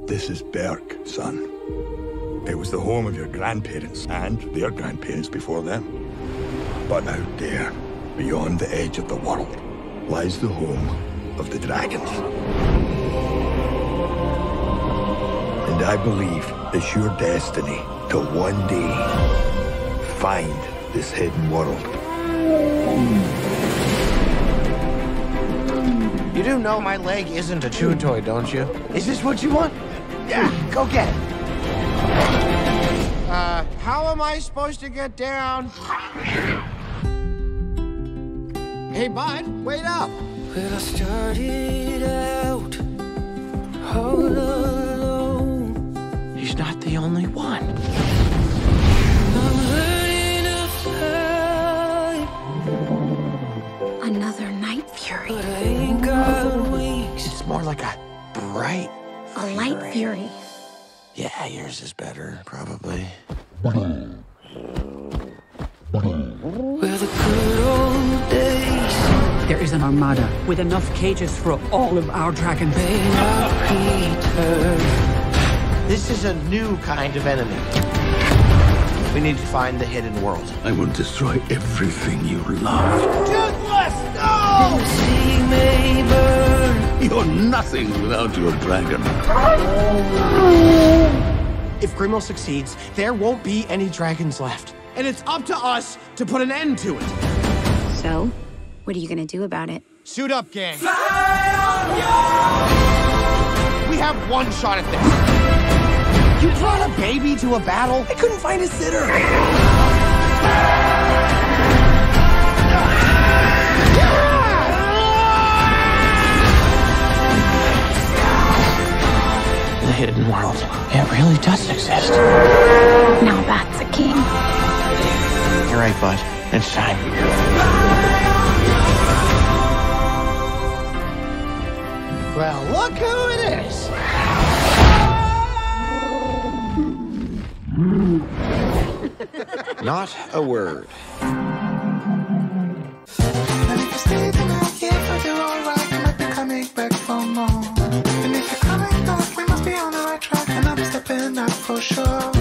This is Berk, son. It was the home of your grandparents and their grandparents before them. But out there, beyond the edge of the world, lies the home of the dragons. And I believe it's your destiny to one day find this hidden world. You do know my leg isn't a chew toy, don't you? Is this what you want? Yeah, go get it. How am I supposed to get down? Hey, bud, wait up. Well, I started out all alone. He's not the only one. I'm learning to fly, Another night fury. but I ain't got wings. It's more like a bright A light fury. Yeah, yours is better, probably. Well, the good old days There is an armada with enough cages for all of our dragons. may not return. This is a new kind of enemy. We need to find the hidden world. I will destroy everything you love. Toothless, no! See me burn. You're nothing without your dragon. If Grimmel succeeds, there won't be any dragons left. And it's up to us to put an end to it. So, what are you gonna do about it? Suit up, gang. We have one shot at this. You brought a baby to a battle? I couldn't find a sitter. The hidden world. It really does exist. Now that's a king. You're right, bud. It's time. Well, look who it is. Not a word. And if you stay tonight, yeah, I'll do alright. I might be coming back for more. And if you're coming back, we must be on the right track. And I'm stepping up for sure.